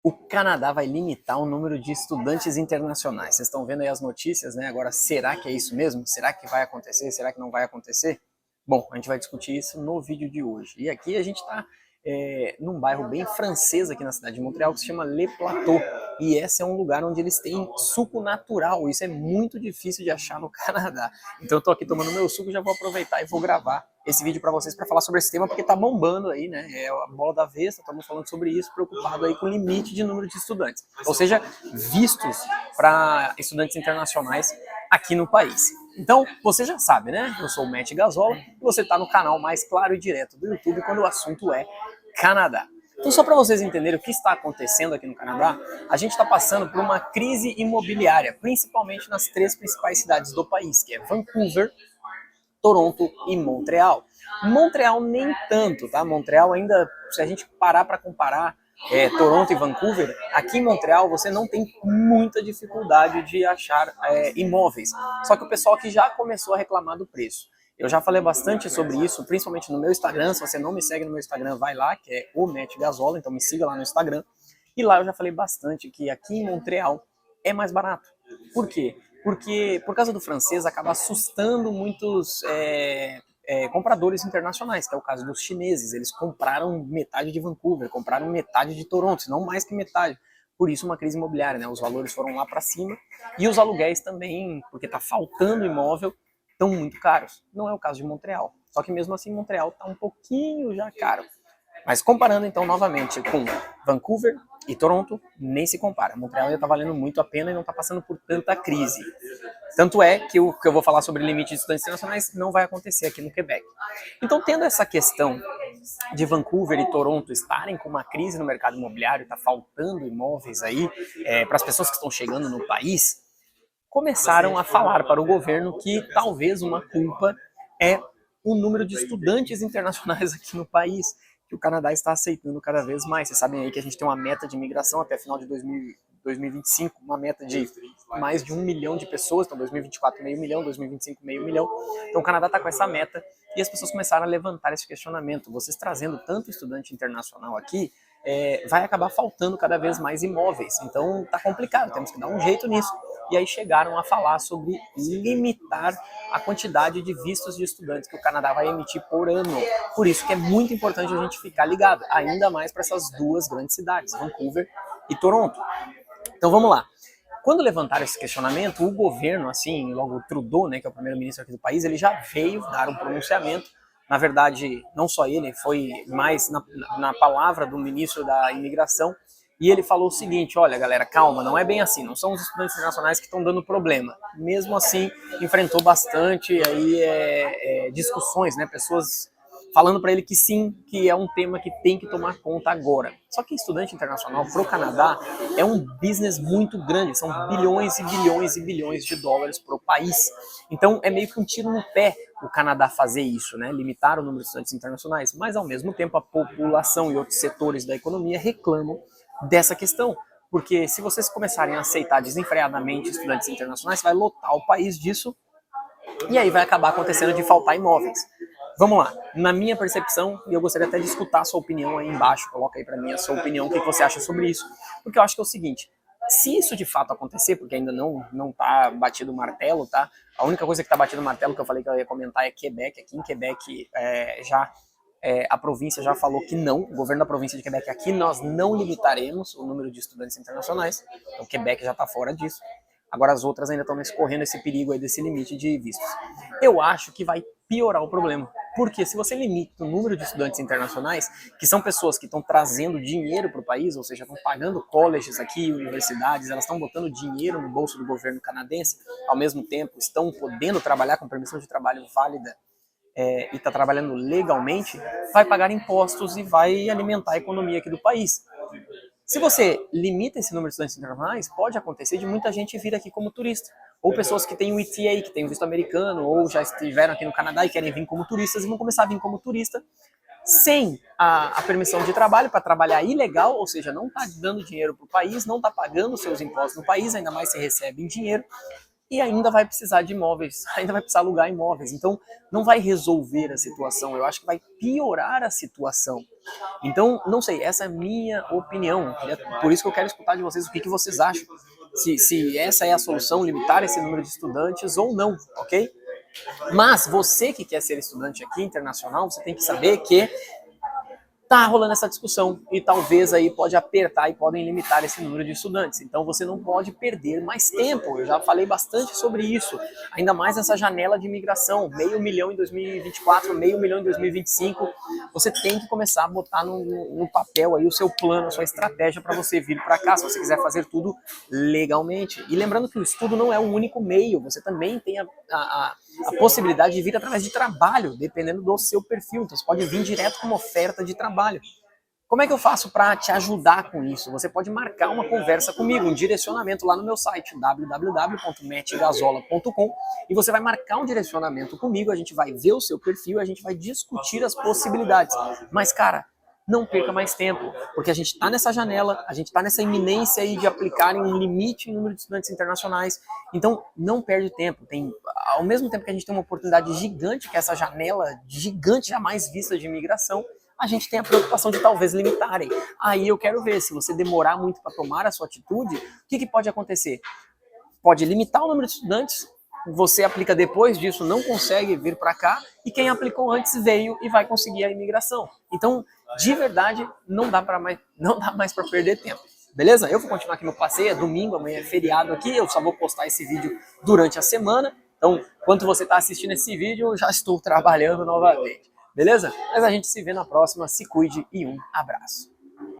O Canadá vai limitar o número de estudantes internacionais. Vocês estão vendo aí as notícias, né? Agora, será que é isso mesmo? Será que vai acontecer? Será que não vai acontecer? Bom, a gente vai discutir isso no vídeo de hoje. E aqui a gente está num bairro bem francês aqui na cidade de Montreal que se chama Le Plateau. E esse é um lugar onde eles têm suco natural. Isso é muito difícil de achar no Canadá. Então eu tô aqui tomando meu suco e já vou aproveitar e vou gravar esse vídeo para vocês para falar sobre esse tema, porque tá bombando aí, né? É a bola da vez, estamos falando sobre isso, preocupado aí com o limite de número de estudantes. Ou seja, vistos para estudantes internacionais aqui no país. Então, você já sabe, né? Eu sou o Matt Gazola e você está no canal mais claro e direto do YouTube quando o assunto é Canadá. Então, só para vocês entenderem o que está acontecendo aqui no Canadá, a gente está passando por uma crise imobiliária, principalmente nas três principais cidades do país, que é Vancouver, Toronto e Montreal. Montreal nem tanto, tá? Montreal ainda, se a gente parar para comparar Toronto e Vancouver, aqui em Montreal você não tem muita dificuldade de achar imóveis. Só que o pessoal aqui já começou a reclamar do preço. Eu já falei bastante sobre isso, principalmente no meu Instagram. Se você não me segue no meu Instagram, vai lá, que é o Matt Gazola, então me siga lá no Instagram. E lá eu já falei bastante que aqui em Montreal é mais barato. Por quê? Porque, por causa do francês, acaba assustando muitos compradores internacionais, que é o caso dos chineses. Eles compraram metade de Vancouver, compraram metade de Toronto, se não mais que metade. Por isso, uma crise imobiliária, né? Os valores foram lá para cima e os aluguéis também, porque está faltando imóvel, estão muito caros. Não é o caso de Montreal. Só que mesmo assim, Montreal está um pouquinho já caro. Mas comparando então novamente com Vancouver e Toronto, nem se compara. Montreal ainda está valendo muito a pena e não está passando por tanta crise. Tanto é que o que eu vou falar sobre limite de estudantes internacionais não vai acontecer aqui no Quebec. Então, tendo essa questão de Vancouver e Toronto estarem com uma crise no mercado imobiliário, está faltando imóveis aí para as pessoas que estão chegando no país, começaram a falar para o governo que talvez uma culpa é o número de estudantes internacionais aqui no país, que o Canadá está aceitando cada vez mais. Vocês sabem aí que a gente tem uma meta de imigração até final de 2025, uma meta de mais de 1 milhão de pessoas, então 2024 meio milhão, 2025 meio milhão. Então o Canadá está com essa meta e as pessoas começaram a levantar esse questionamento. Vocês trazendo tanto estudante internacional aqui, vai acabar faltando cada vez mais imóveis. Então tá complicado, temos que dar um jeito nisso. E aí chegaram a falar sobre limitar a quantidade de vistos de estudantes que o Canadá vai emitir por ano. Por isso que é muito importante a gente ficar ligado, ainda mais para essas duas grandes cidades, Vancouver e Toronto. Então vamos lá. Quando levantaram esse questionamento, o governo, assim, logo o Trudeau, né, que é o primeiro-ministro aqui do país, ele já veio dar um pronunciamento. Na verdade, não só ele, foi mais na palavra do ministro da Imigração, e ele falou o seguinte: olha, galera, calma, não é bem assim, não são os estudantes internacionais que estão dando problema. Mesmo assim, enfrentou bastante aí, discussões, né, pessoas falando para ele que sim, que é um tema que tem que tomar conta agora. Só que estudante internacional para o Canadá é um business muito grande, são bilhões e bilhões e bilhões de dólares para o país. Então é meio que um tiro no pé o Canadá fazer isso, né? Limitar o número de estudantes internacionais, mas ao mesmo tempo a população e outros setores da economia reclamam dessa questão. Porque se vocês começarem a aceitar desenfreadamente estudantes internacionais, vai lotar o país disso e aí vai acabar acontecendo de faltar imóveis. Vamos lá, na minha percepção, e eu gostaria até de escutar a sua opinião aí embaixo, coloca aí para mim a sua opinião, o que você acha sobre isso, porque eu acho que é o seguinte: se isso de fato acontecer, porque ainda não tá batido o martelo, tá? A única coisa que tá batido o martelo que eu falei que eu ia comentar é Quebec. Aqui em Quebec a província já falou que não, o governo da província de Quebec, aqui nós não limitaremos o número de estudantes internacionais, então Quebec já está fora disso. Agora as outras ainda estão escorrendo esse perigo aí desse limite de vistos. Eu acho que vai piorar o problema. Porque se você limita o número de estudantes internacionais, que são pessoas que estão trazendo dinheiro para o país, ou seja, estão pagando colleges aqui, universidades, elas estão botando dinheiro no bolso do governo canadense, ao mesmo tempo estão podendo trabalhar com permissão de trabalho válida e está trabalhando legalmente, vai pagar impostos e vai alimentar a economia aqui do país. Se você limita esse número de estudantes internacionais, pode acontecer de muita gente vir aqui como turista. Ou pessoas que têm o ETA, que têm o visto americano, ou já estiveram aqui no Canadá e querem vir como turistas, e vão começar a vir como turista sem a permissão de trabalho, para trabalhar ilegal, ou seja, não está dando dinheiro para o país, não está pagando seus impostos no país, ainda mais se recebe em dinheiro, e ainda vai precisar de imóveis, ainda vai precisar alugar imóveis. Então, não vai resolver a situação, eu acho que vai piorar a situação. Então, não sei, essa é a minha opinião. É por isso que eu quero escutar de vocês o que vocês acham. Se essa é a solução, limitar esse número de estudantes ou não, ok? Mas você que quer ser estudante aqui internacional, você tem que saber que tá rolando essa discussão e talvez aí pode apertar e podem limitar esse número de estudantes. Então você não pode perder mais tempo. Eu já falei bastante sobre isso, ainda mais nessa janela de imigração, 500 mil em 2024, 500 mil em 2025. Você tem que começar a botar no papel aí o seu plano, a sua estratégia para você vir para cá, se você quiser fazer tudo legalmente. E lembrando que o estudo não é o único meio, você também tem a possibilidade de vir através de trabalho, dependendo do seu perfil. Então você pode vir direto com uma oferta de trabalho. Como é que eu faço para te ajudar com isso? Você pode marcar uma conversa comigo, um direcionamento lá no meu site, www.metgazola.com, e você vai marcar um direcionamento comigo, a gente vai ver o seu perfil, a gente vai discutir as possibilidades. Mas, cara, não perca mais tempo, porque a gente está nessa janela, a gente está nessa iminência aí de aplicarem um limite em número de estudantes internacionais, então não perde tempo. Ao mesmo tempo que a gente tem uma oportunidade gigante, que é essa janela gigante jamais vista de imigração, a gente tem a preocupação de talvez limitarem. Aí eu quero ver, se você demorar muito para tomar a sua atitude, o que pode acontecer? Pode limitar o número de estudantes, você aplica depois disso, não consegue vir para cá, e quem aplicou antes veio e vai conseguir a imigração. Então, de verdade, não dá mais para perder tempo. Beleza? Eu vou continuar aqui meu passeio, é domingo, amanhã é feriado aqui, eu só vou postar esse vídeo durante a semana. Então, enquanto você está assistindo esse vídeo, eu já estou trabalhando novamente. Beleza? Mas a gente se vê na próxima, se cuide e um abraço.